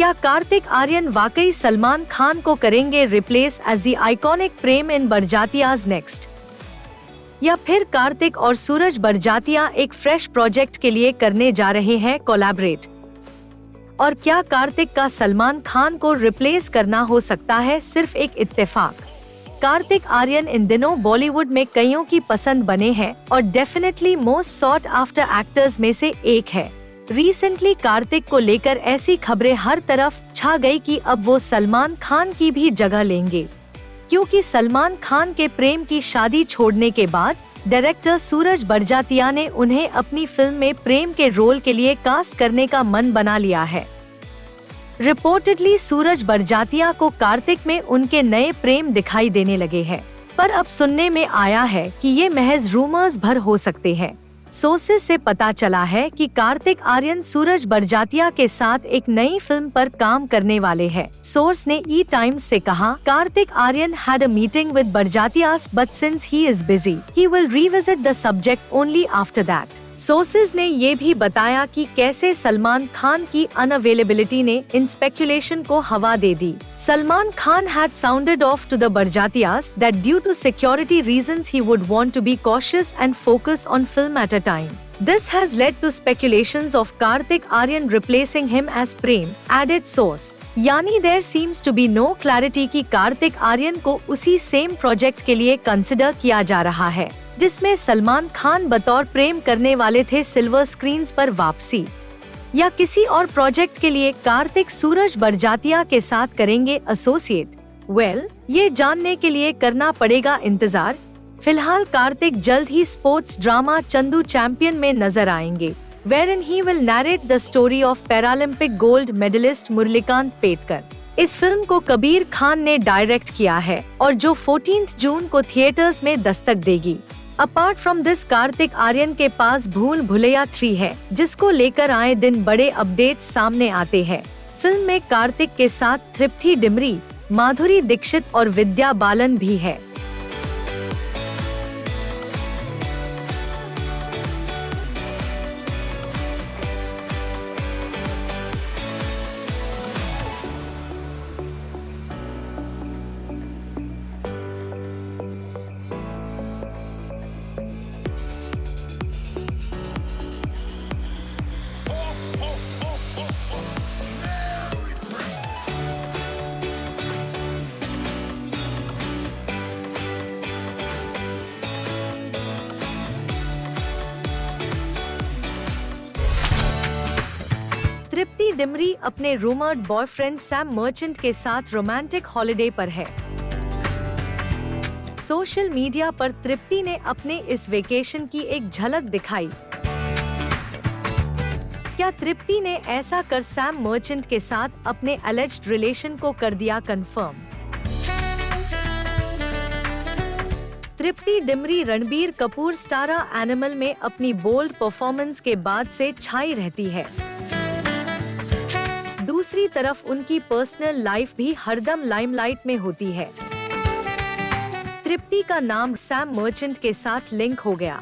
क्या कार्तिक आर्यन वाकई सलमान खान को करेंगे replace as the iconic Prem in Barjatya's next, या फिर कार्तिक और सूरज बरजातिया एक फ्रेश प्रोजेक्ट के लिए करने जा रहे हैं कोलैबोरेट? और क्या कार्तिक का सलमान खान को रिप्लेस करना हो सकता है सिर्फ एक इत्तेफाक? कार्तिक आर्यन इन दिनों बॉलीवुड में कईयों की पसंद बने हैं और definitely most sought after actors में से एक है। रिसेंटली कार्तिक को लेकर ऐसी खबरें हर तरफ छा गई कि अब वो सलमान खान की भी जगह लेंगे, क्योंकि सलमान खान के प्रेम की शादी छोड़ने के बाद डायरेक्टर सूरज बरजातिया ने उन्हें अपनी फिल्म में प्रेम के रोल के लिए कास्ट करने का मन बना लिया है। रिपोर्टेडली सूरज बरजातिया को कार्तिक में उनके नए प्रेम दिखाई देने लगे हैं, पर अब सुनने में आया है कि ये महज रूमर्स भर हो सकते हैं। सोर्सेस से पता चला है कि कार्तिक आर्यन सूरज बरजातिया के साथ एक नई फिल्म पर काम करने वाले हैं। सोर्स ने ई टाइम्स से कहा, Kartik Aaryan had a meeting with Barjatyas but since he is busy he will revisit the subject only after that. Sources ने ये भी बताया कि कैसे सलमान खान की अनअवेलेबिलिटी ने इन स्पेकुलेशन को हवा दे दी। Salman Khan had sounded off to the Barjatyas that due to security reasons he would want to be cautious and focus on film at a time. This has led to speculations of Kartik Aaryan replacing him as Prem, added source. यानी there seems to be no clarity कि कार्तिक आर्यन को उसी same project के लिए consider किया जा रहा है जिसमें सलमान खान बतौर प्रेम करने वाले थे सिल्वर स्क्रीन्स पर वापसी, या किसी और प्रोजेक्ट के लिए कार्तिक सूरज बरजातिया के साथ करेंगे एसोसिएट। ये जानने के लिए करना पड़ेगा इंतजार। फिलहाल कार्तिक जल्द ही स्पोर्ट्स ड्रामा चंदू चैंपियन में नजर आएंगे, wherein he will narrate the story of Paralympic gold medallist Murlikant Petkar. इस फिल्म को कबीर खान ने डायरेक्ट किया है और जो 14 जून को थिएटर्स में दस्तक देगी। Apart from this, Kartik Aaryan के पास भूल भुलैया 3 है, जिसको लेकर आए दिन बड़े अपडेट्स सामने आते हैं। फिल्म में कार्तिक के साथ तृप्ति डिमरी, माधुरी दीक्षित और विद्या बालन भी है। तृप्ति डिमरी अपने रूमर्ड बॉयफ्रेंड सैम मर्चेंट के साथ रोमांटिक हॉलिडे पर है। सोशल मीडिया पर तृप्ति ने अपने इस वेकेशन की एक झलक दिखाई। क्या तृप्ति ने ऐसा कर सैम मर्चेंट के साथ अपने अलेज्ड रिलेशन को कर दिया कंफर्म? तृप्ति डिमरी रणबीर कपूर स्टारा एनिमल में अपनी बोल्ड परफॉर्मेंस के बाद से छाई रहती है। दूसरी तरफ उनकी पर्सनल लाइफ भी हरदम लाइमलाइट में होती है। तृप्ति का नाम सैम मर्चेंट के साथ लिंक हो गया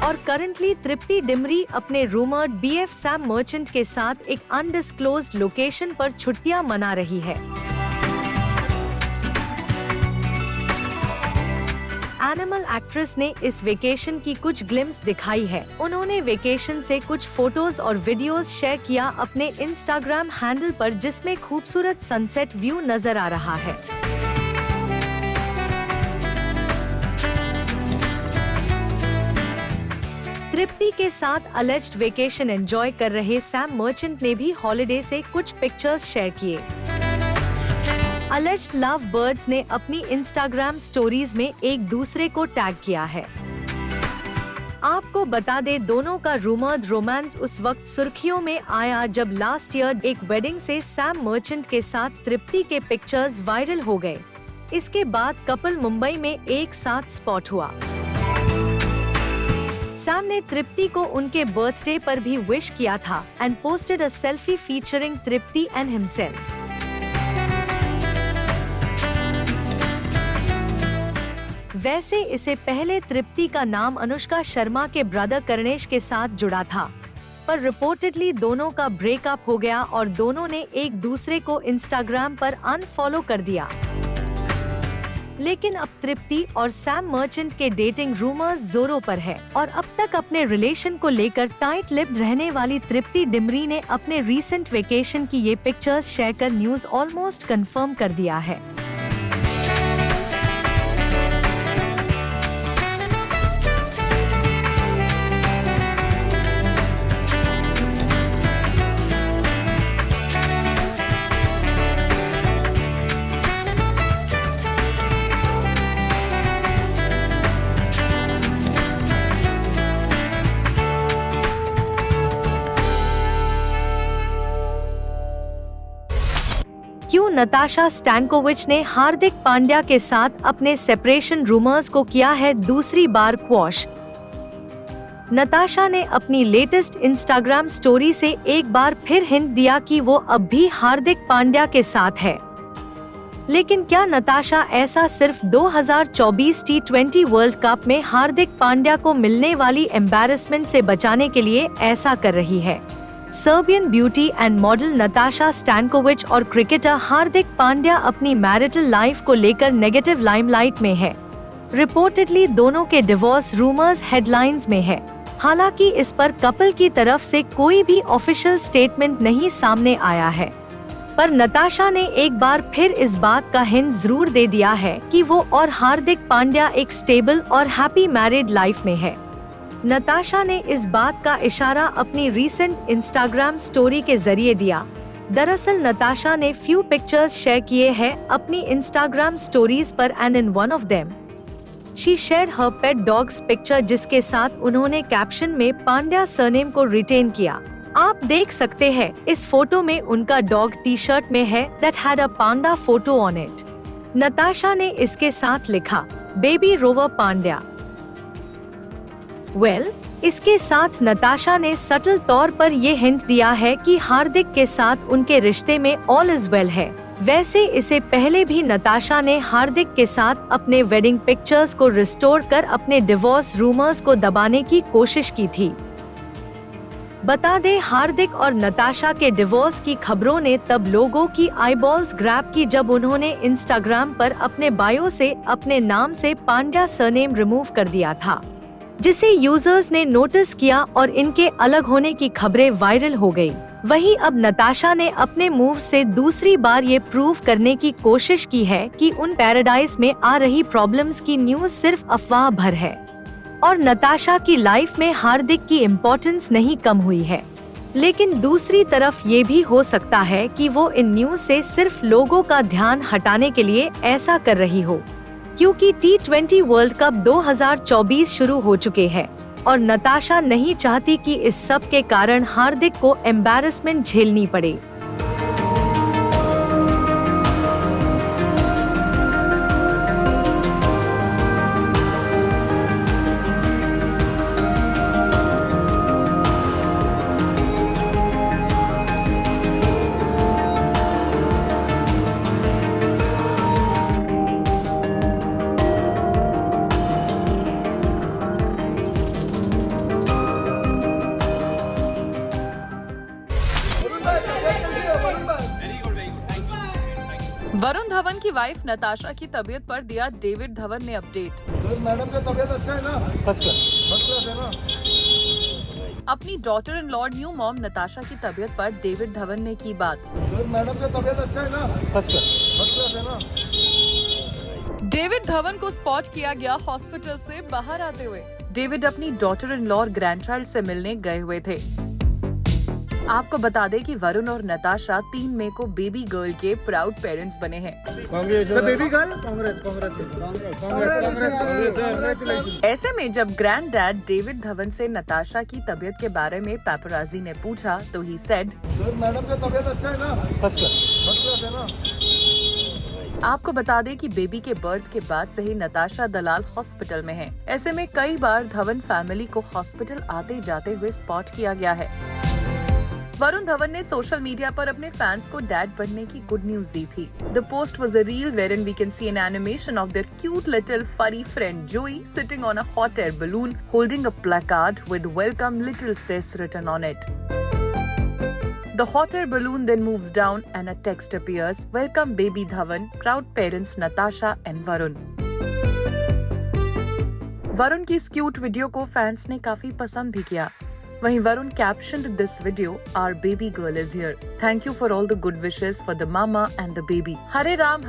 और करंटली तृप्ति डिमरी अपने रूमर्ड बीएफ सैम मर्चेंट के साथ एक अनडिस्क्लोज्ड लोकेशन पर छुट्टियां मना रही है। एनिमल एक्ट्रेस ने इस वेकेशन की कुछ ग्लिम्स दिखाई है। उन्होंने वेकेशन से कुछ फोटोज और वीडियोस शेयर किया अपने इंस्टाग्राम हैंडल पर, जिसमें खूबसूरत सनसेट व्यू नजर आ रहा है। तृप्ति के साथ अलेज्ड वेकेशन एंजॉय कर रहे सैम मर्चेंट ने भी हॉलिडे से कुछ पिक्चर्स शेयर किए। अलेज्ड लव बर्ड्स ने अपनी इंस्टाग्राम स्टोरीज में एक दूसरे को टैग किया है। आपको बता दे, दोनों का रूमर्ड रोमांस उस वक्त सुर्खियों में आया जब लास्ट ईयर एक वेडिंग से सैम मर्चेंट के साथ तृप्ति के पिक्चर्स वायरल हो गए। इसके बाद कपल मुंबई में एक साथ स्पॉट हुआ। सैम ने तृप्ति को उनके बर्थडे पर भी विश किया था and posted a selfie featuring Tripti and himself. वैसे इससे पहले तृप्ति का नाम अनुष्का शर्मा के ब्रदर कर्णेश के साथ जुड़ा था। पर रिपोर्टेडली दोनों का ब्रेकअप हो गया और दोनों ने एक दूसरे को इंस्टाग्राम पर अनफॉलो कर दिया। लेकिन अब तृप्ति और सैम मर्चेंट के डेटिंग रूमर्स जोरों पर है और अब तक अपने रिलेशन को लेकर टाइट लिप्ड रहने वाली तृप्ति डिमरी ने अपने रीसेंट वेकेशन की ये पिक्चर्स शेयर कर न्यूज ऑलमोस्ट कंफर्म कर दिया है। क्यों नताशा स्टैनकोविच ने हार्दिक पांड्या के साथ अपने सेपरेशन रूमर्स को किया है दूसरी बार क्वॉश। नताशा ने अपनी लेटेस्ट इंस्टाग्राम स्टोरी से एक बार फिर हिंट दिया कि वो अब भी हार्दिक पांड्या के साथ है। लेकिन क्या नताशा ऐसा सिर्फ 2024 T20 वर्ल्ड कप में हार्दिक पांड्या को मिलने वाली एम्बैरेसमेंट से बचाने के लिए ऐसा कर रही है? Serbian beauty and model Natasha Stankovic और क्रिकेटर हार्दिक पांड्या अपनी मैरिटल लाइफ को लेकर नेगेटिव लाइमलाइट में है। रिपोर्टेडली दोनों के डिवोर्स रूमर्स हेडलाइंस में है। हालांकि इस पर कपल की तरफ से कोई भी ऑफिशियल स्टेटमेंट नहीं सामने आया है, पर नताशा ने एक बार फिर इस बात का हिंट जरूर दे दिया है कि वो और हार्दिक पांड्या एक स्टेबल और हैप्पी मैरिड लाइफ में है। नताशा ने इस बात का इशारा अपनी रीसेंट इंस्टाग्राम स्टोरी के जरिए दिया। दरअसल नताशा ने फ्यू पिक्चर्स शेयर किए हैं अपनी इंस्टाग्राम स्टोरीज पर and in one of them she shared her pet dogs picture, जिसके साथ उन्होंने कैप्शन में पांड्या सरनेम को रिटेन किया। आप देख सकते हैं इस फोटो में उनका डॉग टी शर्ट में है that had a Panda photo on it. Natasha ने इसके साथ लिखा बेबी रोवर पांड्या। इसके साथ नताशा ने सटल तौर पर ये हिंट दिया है कि हार्दिक के साथ उनके रिश्ते में ऑल इज वेल है। वैसे इससे पहले भी नताशा ने हार्दिक के साथ अपने वेडिंग पिक्चर्स को रिस्टोर कर अपने डिवोर्स रूमर्स को दबाने की कोशिश की थी। बता दें, हार्दिक और नताशा के डिवोर्स की खबरों ने तब लोगों की आईबॉल्स ग्रैब की जब उन्होंने इंस्टाग्राम पर अपने बायो से अपने नाम से पांड्या सरनेम रिमूव कर दिया था, जिसे यूजर्स ने नोटिस किया और इनके अलग होने की खबरें वायरल हो गई। वहीं अब नताशा ने अपने मूव से दूसरी बार ये प्रूव करने की कोशिश की है कि उन पैराडाइज में आ रही प्रॉब्लम्स की न्यूज सिर्फ अफवाह भर है और नताशा की लाइफ में हार्दिक की इम्पोर्टेंस नहीं कम हुई है। लेकिन दूसरी तरफ ये भी हो सकता है कि वो इन न्यूज से सिर्फ लोगों का ध्यान हटाने के लिए ऐसा कर रही हो, क्योंकि T20 वर्ल्ड कप 2024 शुरू हो चुके हैं और नताशा नहीं चाहती कि इस सब के कारण हार्दिक को एम्बैरेसमेंट झेलनी पड़े। वरुण धवन की वाइफ नताशा की तबीयत पर दिया डेविड धवन ने अपडेट। मैडम का तबीयत अच्छा है ना? फर्स्ट क्लास है ना? अपनी daughter in law new mom Natasha की तबीयत पर डेविड धवन ने की बात। मैडम का तबीयत अच्छा है ना? फर्स्ट क्लास है ना? डेविड धवन को स्पॉट किया गया हॉस्पिटल से बाहर आते हुए। डेविड अपनी डॉटर इन लॉ और ग्रैंडचाइल्ड से मिलने गए हुए थे। आपको बता दें कि वरुण और नताशा 3 मई को बेबी गर्ल के प्राउड पेरेंट्स बने हैं। बेबी गर्ल, ऐसे में जब ग्रैंड डैड डेविड धवन से नताशा की तबीयत के बारे में पैपराजी ने पूछा तो ही सेड, मैडम का तबीयत अच्छा है ना? फर्स्ट क्लास है ना? आपको बता दें कि बेबी के बर्थ के बाद से ही नताशा दलाल हॉस्पिटल में है। ऐसे में कई बार धवन फैमिली को हॉस्पिटल आते जाते हुए स्पॉट किया गया है। वरुण धवन ने सोशल मीडिया पर अपने फैंस को डैड बनने की गुड न्यूज दी थी। The post was a reel wherein we can see an animation of their cute little furry friend Joey sitting on a hot air balloon holding a placard with "Welcome Little Sis" written on it. The hot air balloon then moves down and a text appears, "Welcome baby Dhawan, proud parents Natasha and Varun." Varun की इस cute video को fans ने काफी पसंद भी किया। वहीं Varun captioned this video, "Our baby girl is here. Thank you for all the good wishes for the mama and the baby. हरे राम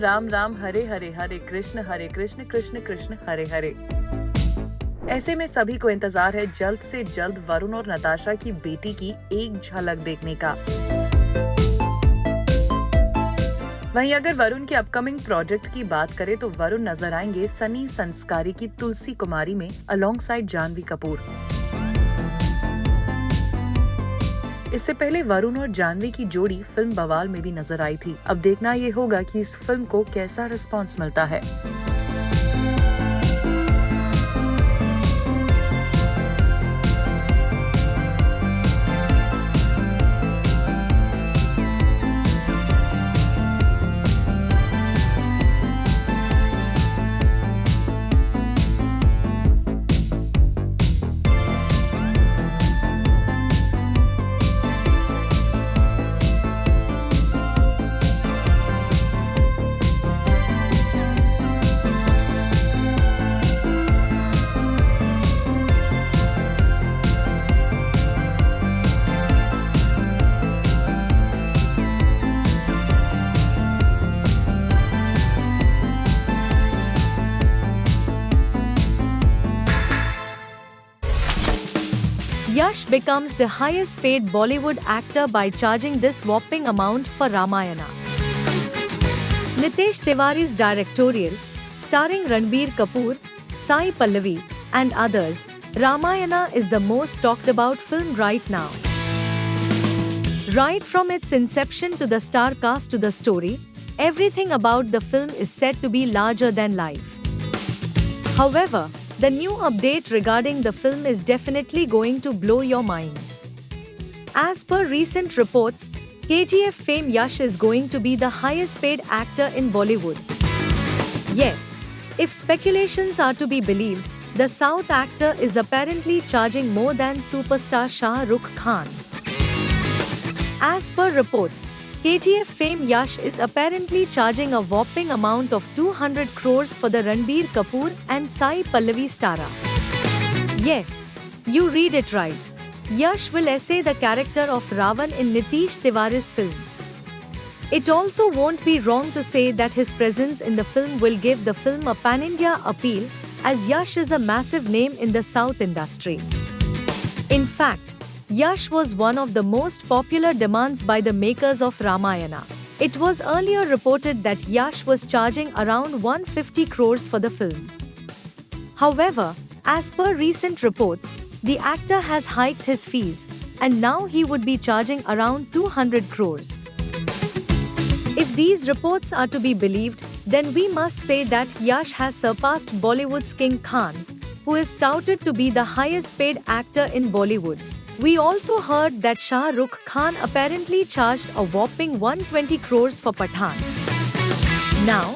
राम राम हरे हरे, हरे कृष्ण कृष्ण कृष्ण हरे हरे।" ऐसे में सभी को इंतजार है जल्द से जल्द वरुण और नताशा की बेटी की एक झलक देखने का। वहीं अगर वरुण के अपकमिंग प्रोजेक्ट की बात करें तो वरुण नजर आएंगे सनी संस्कारी की तुलसी कुमारी में अलोंगसाइड जानवी कपूर। इससे पहले वरुण और जानवी की जोड़ी फिल्म बवाल में भी नजर आई थी। अब देखना ये होगा कि इस फिल्म को कैसा रिस्पॉन्स मिलता है। Yash becomes the highest paid Bollywood actor by charging this whopping amount for Ramayana. Nitesh Tiwari's directorial, starring Ranbir Kapoor, Sai Pallavi, and others, Ramayana is the most talked about film right now. Right from its inception to the star cast to the story, everything about the film is said to be larger than life. However, the new update regarding the film is definitely going to blow your mind. As per recent reports, KGF fame Yash is going to be the highest paid actor in Bollywood. Yes, if speculations are to be believed, the South actor is apparently charging more than superstar Shah Rukh Khan. As per reports, KGF fame Yash is apparently charging a whopping amount of 200 crores for the Ranbir Kapoor and Sai Pallavi starrer. Yes, you read it right. Yash will essay the character of Ravan in Nitesh Tiwari's film. It also won't be wrong to say that his presence in the film will give the film a pan-India appeal, as Yash is a massive name in the South industry. In fact, Yash was one of the most popular demands by the makers of Ramayana. It was earlier reported that Yash was charging around 150 crores for the film. However, as per recent reports, the actor has hiked his fees, and now he would be charging around 200 crores. If these reports are to be believed, then we must say that Yash has surpassed Bollywood's King Khan, who is touted to be the highest paid actor in Bollywood. We also heard that Shah Rukh Khan apparently charged a whopping 120 crores for Pathaan. Now,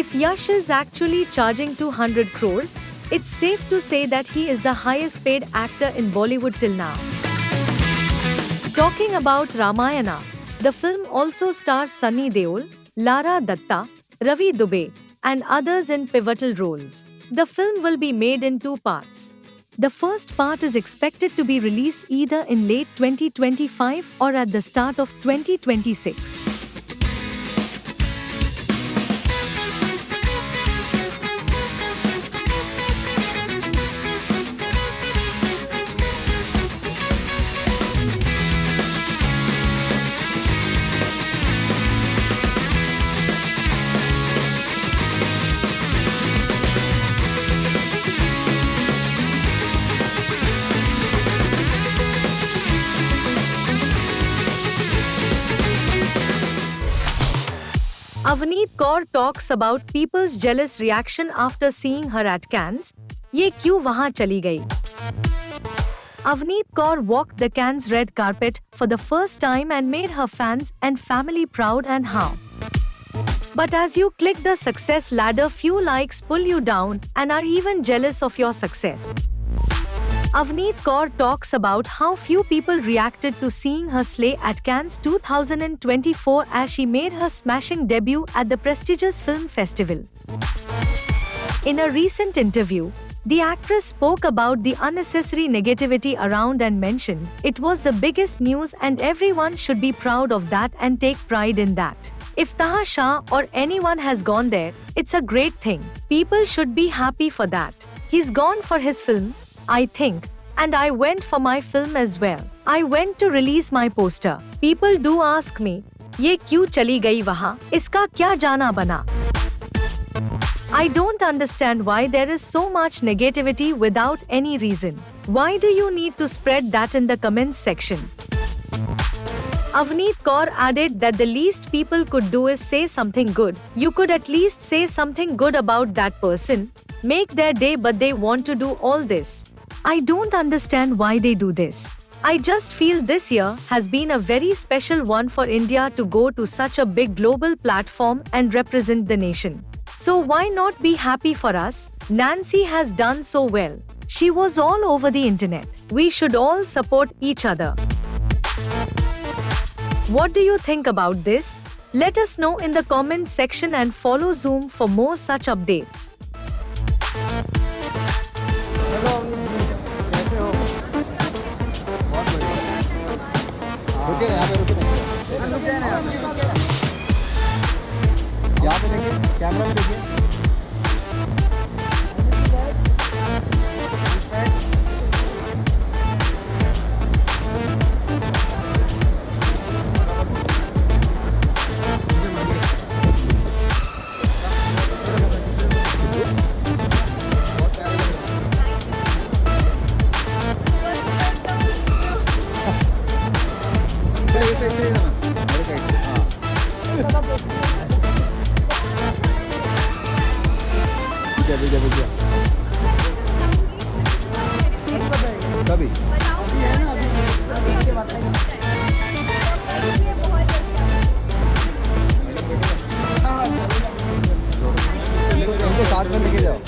if Yash is actually charging 200 crores, it's safe to say that he is the highest paid actor in Bollywood till now. Talking about Ramayana, the film also stars Sunny Deol, Lara Datta, Ravi Dubey, and others in pivotal roles. The film will be made in 2 parts. The first part is expected to be released either in late 2025 or at the start of 2026. Avneet Kaur talks about people's jealous reaction after seeing her at Cannes. ये क्यों वहाँ चली गई? Avneet Kaur walked the Cannes red carpet for the first time and made her fans and family proud, and how. But as you click the success ladder, few likes pull you down and are even jealous of your success. Avneet Kaur talks about how few people reacted to seeing her slay at Cannes 2024 as she made her smashing debut at the prestigious film festival. In a recent interview, the actress spoke about the unnecessary negativity around and mentioned, "It was the biggest news and everyone should be proud of that and take pride in that. If Taha Shah or anyone has gone there, it's a great thing. People should be happy for that. He's gone for his film, I think, and I went for my film as well. I went to release my poster. People do ask me, ये क्यों चली गई वहाँ? इसका क्या जाना बना?" I don't understand why there is so much negativity without any reason. Why do you need to spread that in the comments section? Avneet Kaur added that the least people could do is say something good. You could at least say something good about that person, make their day, but they want to do all this. I don't understand why they do this. I just feel this year has been a very special one for India to go to such a big global platform and represent the nation. So why not be happy for us? Nancy has done so well. She was all over the internet. We should all support each other. What do you think about this? Let us know in the comments section and follow Zoom for more such updates. Hello, कैसे हो? बहुत बढ़िया। रुकिए, यहाँ पे रुकिए नहीं। यहाँ पे देखिए, कैमरा में देखिए। कभी इनको साथ में लेके जाओ।